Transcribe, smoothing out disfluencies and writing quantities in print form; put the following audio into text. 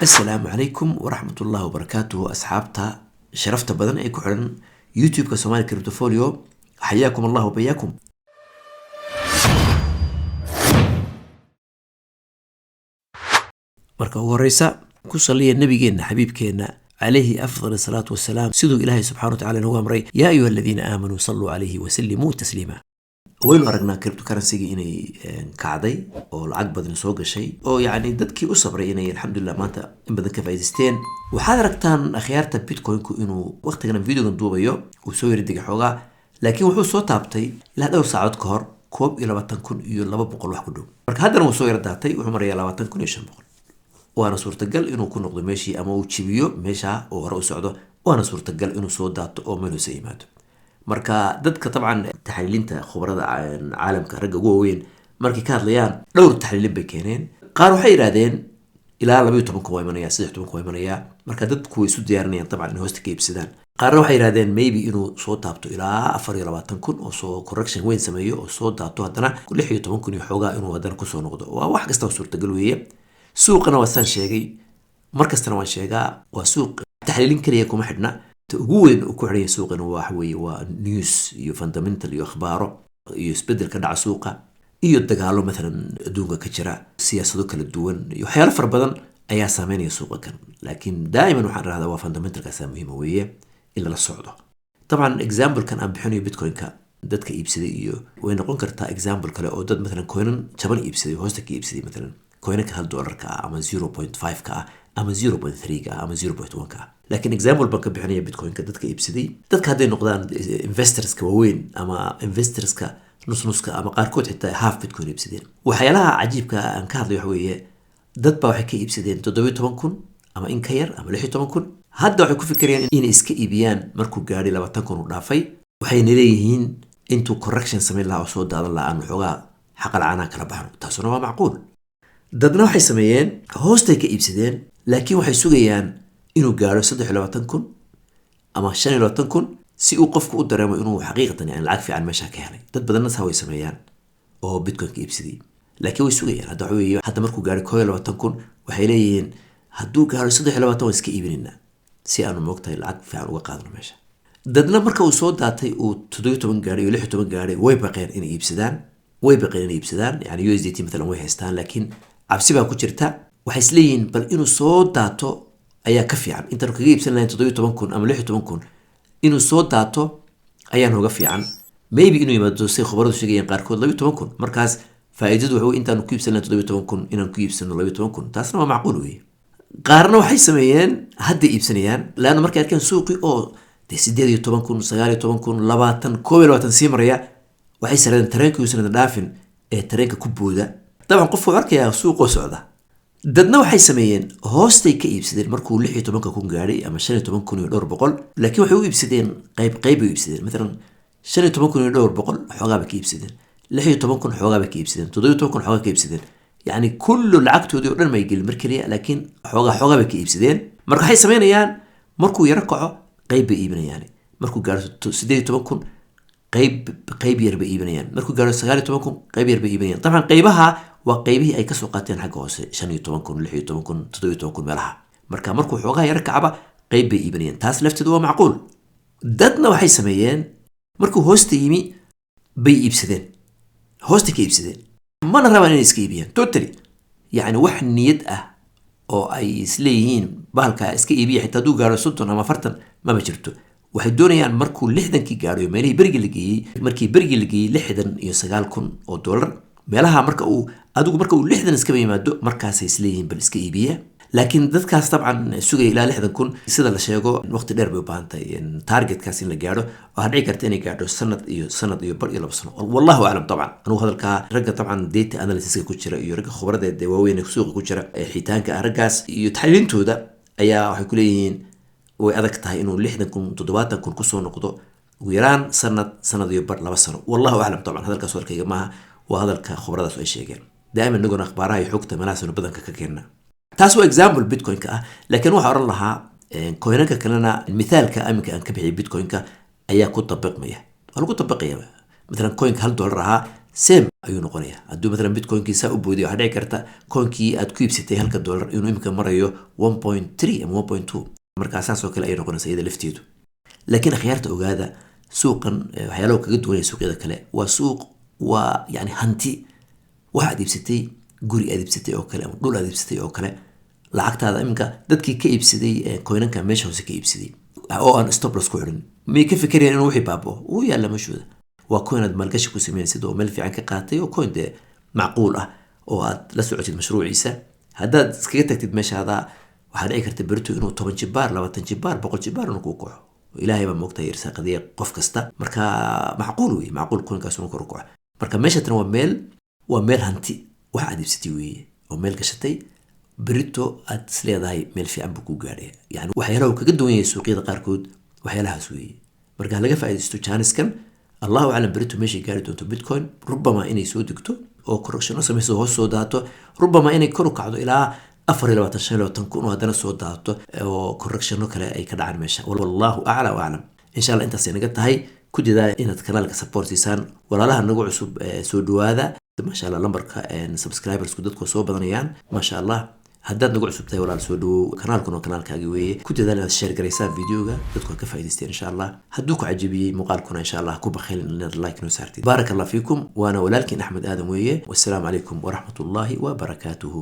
السلام عليكم ورحمة الله وبركاته أصحابتا شرفت بدن أي كحرن يوتيوب كسومالي كريبتوفوليو. حياكم الله وبياكم. marka ugu horeysa ku saliya nabigeena xabiibkeena عليه أفضل الصلاة والسلام سيدو إلهي سبحانه وتعالى هو أمري يا أيها الذين آمنوا صلوا عليه وسلموا تسليما. وين أرجنا كريبتو كرنسي إني كعدي أو العقبة ذي سوق الشيء أو يعني دتكي أصبر إني الحمد لله ما أنت بدك كفايدستين وحضرتان أخيارته بيتكوين إنه وقت كنا فيديو ندوبه يو وسوي ردك حوجا لكن وحو صوت تابتي لا دور ساعات كهر كوب إلى وقت كن يلا بقول واحد كله مرك هذا لو سوي رداتي وعمر يلا وقت كن يشم بقول وأنا صورة الجل إنه كن نقد ماشي أما وتشبيو ماشى وراء سعده وأنا صورة الجل إنه صوت دات أو منه سيمات. marka dadka طبعا taxliilinta khubarada caalamka ragga ugu weyn markii ka hadlayaan dhowr taxliilin bay keeneen qaar waxay yiraahdeen ilaa 12 way imanaya 13 way imanaya marka dadku way isu diyaarinayaan طبعا in hoosta ka iibsadaan qaarna waxay yiraahdeen maybe inuu soo taabto ilaa 24 oo soo correction weyn sameeyo oo soo daato hadana 16 iyo xoogaa inuu hadana ku soo noqdo waa wax kasta oo suurtagal weeye suuqana waa san sheegay markastana waan sheegaa waa suuq taxliilin kaliya kuma xidhna تقول وكعليه سوقنا واحوي ونيوز يو فاندامنتال يو أخباره يو سبدل كدع سوقه يو الدجالو مثلا دونك كجرا سياسة ذوك الدول يو حيال فربضن أي سامين يسوق كان لكن دائما وحنا هذا هو فاندامنتال كسام مهمة إلا للصعود. طبعا إكزامبل كان أم بحني بيتكوين دت كيبسدي يو وين نقول كرتا إكزامبل كلا أو دت مثلا كوين شبان يبسدي هوستك يبسدي مثلا كوينك $1 كا أما 0.5 كا أما 0.3 كا أما 0.1 كا لكن إكزامبل بنك بحنيه بيتكوين كدتك يبسدي دتك هذين نقدان إنفسترز كوين أما إنفسترز كا نص كا أما قاركود حتى هاف بيتكوين يبسدين وحيالها عجيب كا أنكار لي حويه دت بوحكي يبسدين تدوي كن أما إن كير أما لحي كن هذا وحكوا فكرين إن إسك إبيان مركو جاري لما تكونوا ضعفي وحين ليهين أنتو كوركشن سمي الله وصود هذا الله عنه حقا حق العنا كربحنا تاسونا معقول dadna waxay sameeyeen hoostay ka iibsadeen laakiin waxay sugayaan inuu gaaro 23,000 ama 25,000 si uu qofku u dareemo inuu xaqiiqatan yani lacag fiican meesha ka helay dad badanna saa way sameeyaan oo bitcoin ka iibsaday laakiin way sugayaan hadda weeye hadda markuu gaaro 22,000 waxay leeyihiin hadduu gaaro 23,000 iska iibinina si aanu moogtahay lacag fiican uga qaadano meesha dadna marka uu soo daatay uu 17 gaaro iyo 16 gaaro way baqeen inay iibsadaan yani USDT مثلا way haystaan laakiin cabsi baa ku jirta waxay isleeyihiin bal inuu soo daato ayaa ka fiican inta kaga iibsan lahayn 17,000 ama 16,000 inuu soo daato ayaa nooga fiican maybe inuu yimaado si khubaradu sheegayaan qaarkood 12,000 markaas faa'iidadu waxa weeye intaan ku iibsan lahayn 17,000 inaan ku iibsano 12,000 taasna waa macquul weeye qaarna waxay sameeyeen hadda iibsanayaan laana markay arkeen suuqii oo 18,000 19,000 20 21 sii maraya waxay sareeyeen tareenka uusan dhaafin ee tareenka ku booda طبعا قفوا أركيا سوق وسعودة ددنا وحي سميين هوستي كيبسدين مركو لحي تبنك كون قاري أما شاني تبنكون يدور بقول لكن وحيو يبسدين قيب يبسدين مثلا شاني تبنكون يدور بقول حوغا بكيبسدين لحي تبنكون حوغا بكيبسدين تضيو تبنكون حوغا كيبسدين يعني كل العقد توديو لن ما يقل مركريا لكن حوغا بكيبسدين مركو حي سميين يان مركو يركعو قيب يبني يعني مركو قاري سديو تبنكون قيب يربي إيبانيان مركو قالوا سغالي تبنكم قيب يربي إيبانيان طبعا قيبها وقيبه أي كسو قاتين حق هوسي شانيو تبنكم لحيو تبنكم تدويو تبنكم مالها مركو حوغا يركعبا قيب إيبانيان تاس لفتد هو معقول دادنا وحي سميين مركو هوستي يمي بي إيبسدين هوستي كي إيبسدين ما نرابا نيسكي إيبيان توتري يعني وح نيد أو أي سليهين بالكا اسكي إيبيا حتى دو قالوا سلطن أما فرطن ما بجرتو waxay doonayaan markuu 60 gaaro meelihii bariga la geeyay 60 iyo 9,000 oo dollar meelaha marka uu adigu marka uu 60 iska yimaado markaas ay isleeyihiin bal iska iibiya laakiin dadkaas taban sugay ilaa 60,000 sida la sheego waqti dheer bay u baahantay in targetkaas in la gaaro waxa dhici karta inay gaadho sanad iyo bar iyo 2 sano wallahu a'lam taban anu hadalka ragga taban data analysis ku jira iyo ragga khubarada waaweyn ee suuqa ku jira ee xitaanka raggaas iyo taxliilintooda ayaa waxay ku leeyihiin way adag tahay inuu 60,000 70,000 ku soo noqdo ugu yaraan sanad iyo bar 2 sano wallahu a'lam taban hadalkaas warkayga ma waa hadalka khubaradaas ay sheegeen daaima naguna akhbaaraha iyo xogta meelaha badanka ka keenna taas waa example bitcoin ka ah laakiin waxa oran lahaa coinanka kalena mithaalka aminka aan ka bixiyay bitcoin ka ayaa ku tabiqmaya lagu tabiqaya مثلا coin $1 ahaa same ayuu noqonayaa. hadduu matalan bitcoinkii saa u boodiyo waxaa dhici karta koonkii aad ku iibsatay halka dollar inuu imika marayo 1.3 ama 1.2 markaa saasoo kale ayay noqonaysaa iyada lafteedu. laakiin akhyaarta ogaada suuqan waxyaalaha kaga duwan yahay suuqyada kale waa suuq waa yani hanti waxaad iibsatay guri aad iibsatay oo kale ama dhul aad iibsatay oo kale lacagtaada iminka dadkii ka iibsaday coinanka meesha hoose ka iibsaday oo aan stop loss ku xirin may ka fikirayaan inuu wixii baabo uu yaalla mashooda waa coin aad maalgashi ku sameynaysid oo meel fiican ka qaatay oo coin dee macquul ah oo aad la socotid mashruuciisa. haddaad iskaga tagtid meeshaada waxaa dhici karta berito inuu 10 jibaar 20 jibaar 100 jibaar inuu kuu kaco. ilaahay baa moogtahay irsaaqadiya qof kasta marka macquul wey macquul coinkaas inuu kor u kaco. marka meeshatana waa meel hanti wax aad iibsatay weeye oo meel gashatay berito aad isleedahay meel fiican buu ku gaadhay. yani waxyaalaha uu kaga duwan yahay suuqyada qaarkood waxyaalahaas weeye. marka laga faa'iidaysto jaaniskan allahu aclam berito meeshay gaari doonto bitcoin rubama inay soo degto oo correction samayso hoos soo daato rubama inay kor u kacdo ilaa 24 kun oo haddana soo daato oo correction kale ay ka dhacaan meesha. wallahu a'la wa a'lam. insha Allah intaas inaga tahay ku dadaala inaad kanaalka support siisaan walaalaha nagu cusub soo dhawaada ma sha Allah lambarka subscribers ku dadku soo badanayaan ma sha Allah. haddaad nagu cusub tahay walaal soo dhawow kanaalkuna kanaalkaaga weeye ku dadaal inaad share garaysaan videoga dadku ka faa'iidaystaan insha Allah. hadduu ku cajabiyey muuqaalkuna insha Allah ku bakhaylin inaad like noo saartid. barakallahu fiikum waana walaalkiin Axmed Aadan weeye. wassalaamu calaykum wa rahmatullahi wa barakaatuhu.